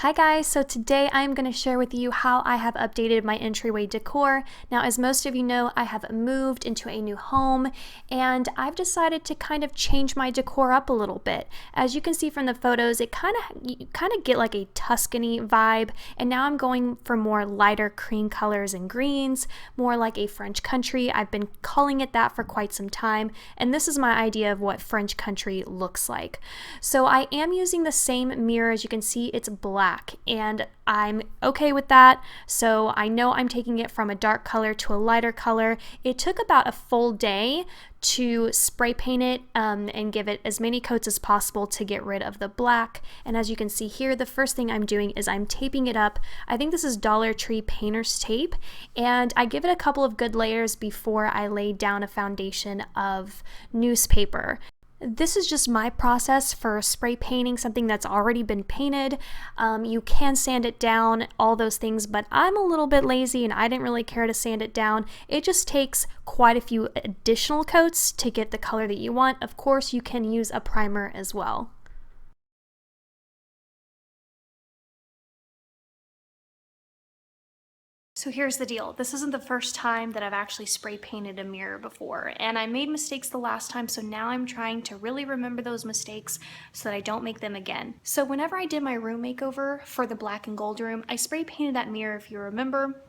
Hi guys, so today I'm going to share with you how I have updated my entryway decor. Now, as most of you know, I have moved into a new home and I've decided to kind of change my decor up a little bit. As you can see from the photos, you kind of get like a Tuscany vibe, and now I'm going for more lighter cream colors and greens, more like a French country. I've been calling it that for quite some time, and this is my idea of what French country looks like. So I am using the same mirror. As you can see, it's black, and I'm okay with that. So I know I'm taking it from a dark color to a lighter color. It took about a full day to spray paint it and give it as many coats as possible to get rid of the black. And as you can see here, the first thing I'm doing is I'm taping it up. I think this is Dollar Tree painter's tape, and I give it a couple of good layers before I lay down a foundation of newspaper. This is just my process for spray painting something that's already been painted. You can sand it down, all those things, but I'm a little bit lazy and I didn't really care to sand it down. It just takes quite a few additional coats to get the color that you want. Of course, you can use a primer as well. So here's the deal. This isn't the first time that I've actually spray painted a mirror before, and I made mistakes the last time, so now I'm trying to really remember those mistakes so that I don't make them again. So whenever I did my room makeover for the black and gold room, I spray painted that mirror, if you remember.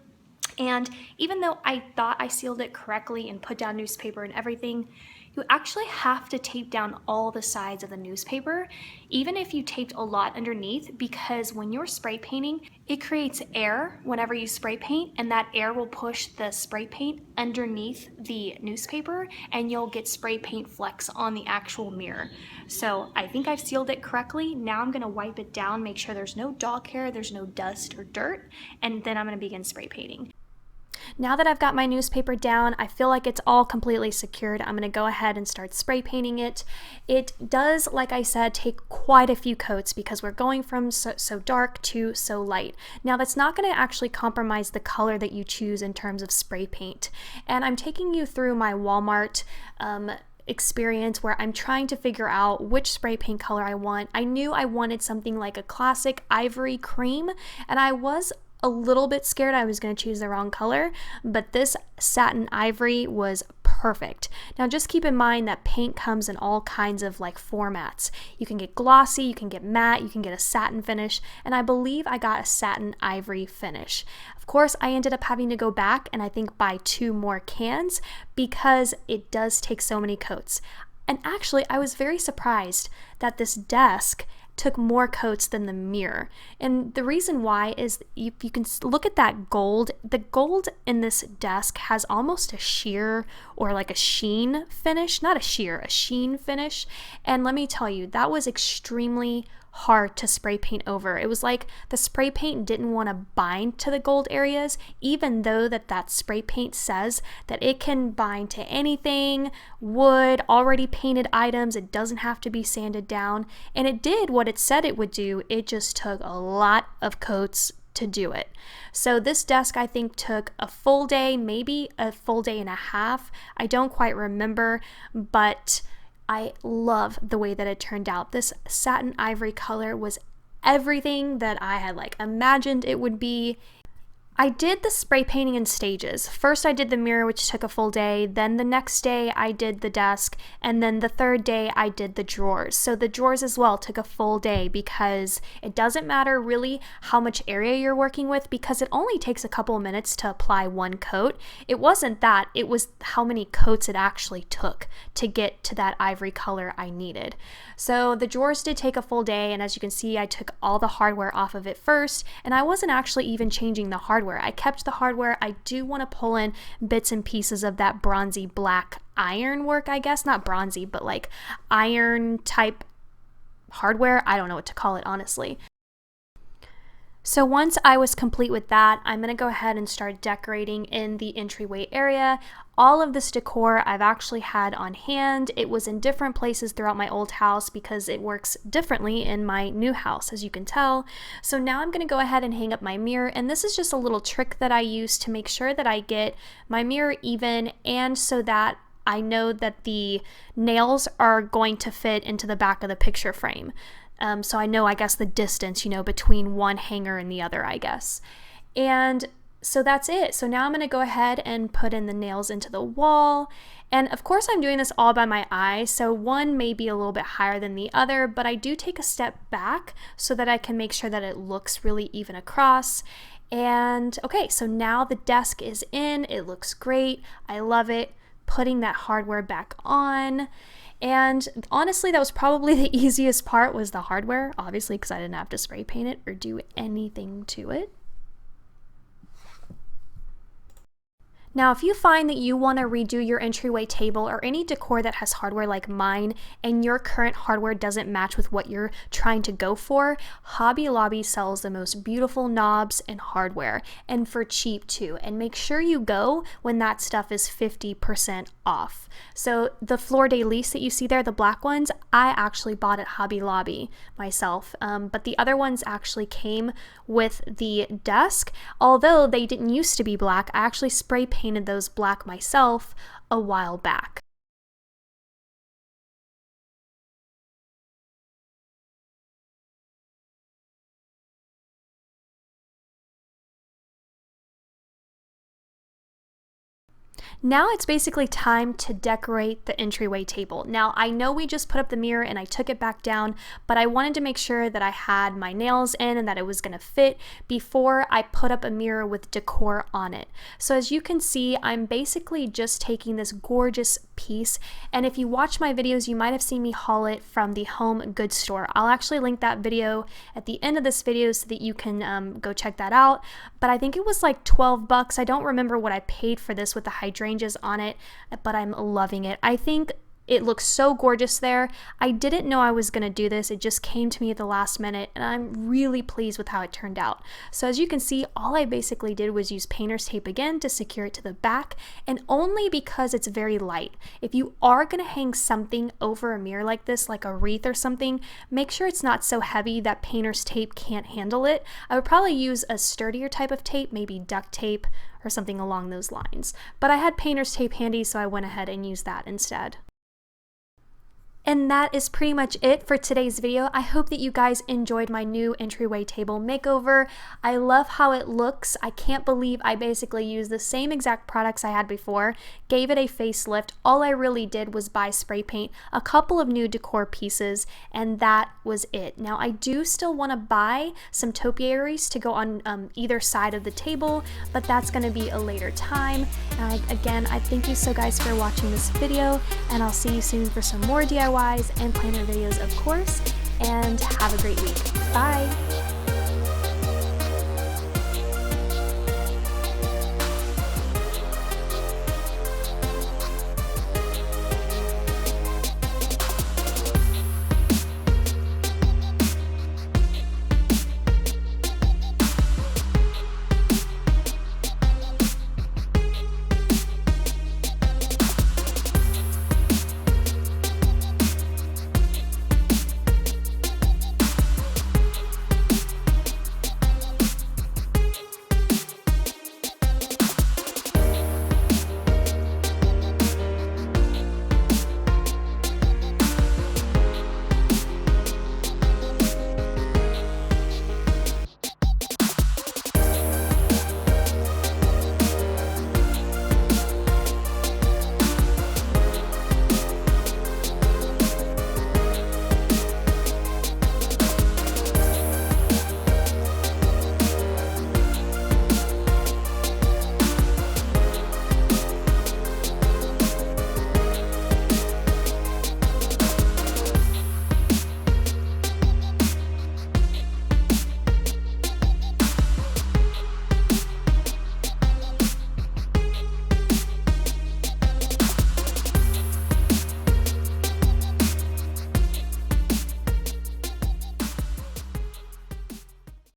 And even though I thought I sealed it correctly and put down newspaper and everything, you actually have to tape down all the sides of the newspaper, even if you taped a lot underneath, because when you're spray painting, it creates air whenever you spray paint, and that air will push the spray paint underneath the newspaper, and you'll get spray paint flecks on the actual mirror. So I think I've sealed it correctly. Now I'm gonna wipe it down, make sure there's no dog hair, there's no dust or dirt, and then I'm gonna begin spray painting. Now that I've got my newspaper down, I feel like it's all completely secured. I'm going to go ahead and start spray painting it. It does, like I said, take quite a few coats because we're going from so dark to so light. Now that's not going to actually compromise the color that you choose in terms of spray paint. And I'm taking you through my Walmart experience where I'm trying to figure out which spray paint color I want. I knew I wanted something like a classic ivory cream, and I was a little bit scared I was going to choose the wrong color, but this satin ivory was perfect. Now just keep in mind that paint comes in all kinds of like formats. You can get glossy, you can get matte, you can get a satin finish, and I believe I got a satin ivory finish. Of course, I ended up having to go back and I think buy 2 more cans because it does take so many coats. And actually, I was very surprised that this desk took more coats than the mirror. And the reason why is you can look at that gold. The gold in this desk has almost a sheer or like a sheen finish, not a sheer, a sheen finish. And let me tell you, that was extremely hard to spray paint over. It was like the spray paint didn't want to bind to the gold areas, even though that spray paint says that it can bind to anything, wood, already painted items. It doesn't have to be sanded down, and it did what it said it would do. It just took a lot of coats to do it. So this desk I think took a full day, maybe a full day and a half. I don't quite remember, but I love the way that it turned out. This satin ivory color was everything that I had like imagined it would be. I did the spray painting in stages. First I did the mirror, which took a full day, then the next day I did the desk, and then the third day I did the drawers. So the drawers as well took a full day because it doesn't matter really how much area you're working with because it only takes a couple of minutes to apply 1 coat. It wasn't that, it was how many coats it actually took to get to that ivory color I needed. So the drawers did take a full day, and as you can see, I took all the hardware off of it first, and I wasn't actually even changing the hardware. I kept the hardware. I do want to pull in bits and pieces of that bronzy black iron work, I guess. Not bronzy, but like iron type hardware. I don't know what to call it, honestly. So once I was complete with that, I'm going to go ahead and start decorating in the entryway area. All of this decor I've actually had on hand. It was in different places throughout my old house because it works differently in my new house, as you can tell. So now I'm going to go ahead and hang up my mirror, and this is just a little trick that I use to make sure that I get my mirror even and so that I know that the nails are going to fit into the back of the picture frame. So I know, I guess, the distance, you know, between one hanger and the other, I guess. And so that's it. So now I'm going to go ahead and put in the nails into the wall. And of course I'm doing this all by my eye, so one may be a little bit higher than the other, but I do take a step back so that I can make sure that it looks really even across. And okay, so now the desk is in. It looks great. I love it. Putting that hardware back on. And honestly, that was probably the easiest part, was the hardware, obviously, because I didn't have to spray paint it or do anything to it. Now, if you find that you want to redo your entryway table or any decor that has hardware like mine, and your current hardware doesn't match with what you're trying to go for, Hobby Lobby sells the most beautiful knobs and hardware, and for cheap too. And make sure you go when that stuff is 50% off. So the Fleur de Lis that you see there, the black ones, I actually bought at Hobby Lobby myself, but the other ones actually came with the desk. Although they didn't used to be black, I actually spray painted those black myself a while back. Now it's basically time to decorate the entryway table. Now I know we just put up the mirror and I took it back down, but I wanted to make sure that I had my nails in and that it was going to fit before I put up a mirror with decor on it. So as you can see, I'm basically just taking this gorgeous piece, and if you watch my videos, you might have seen me haul it from the home goods store. I'll actually link that video at the end of this video so that you can go check that out. But I think it was like 12 bucks. I don't remember what I paid for this with the hydrangeas on it, but I'm loving it. I think it looks so gorgeous there. I didn't know I was going to do this. It just came to me at the last minute, and I'm really pleased with how it turned out. So as you can see, all I basically did was use painter's tape again to secure it to the back, and only because it's very light. If you are going to hang something over a mirror like this, like a wreath or something, make sure it's not so heavy that painter's tape can't handle it. I would probably use a sturdier type of tape, maybe duct tape or something along those lines. But I had painter's tape handy, so I went ahead and used that instead. And that is pretty much it for today's video. I hope that you guys enjoyed my new entryway table makeover. I love how it looks. I can't believe I basically used the same exact products I had before, gave it a facelift. All I really did was buy spray paint, a couple of new decor pieces, and that was it. Now I do still want to buy some topiaries to go on either side of the table, but that's going to be a later time. And again, I thank you so guys for watching this video, and I'll see you soon for some more DIYs and planner videos, of course, and have a great week. Bye!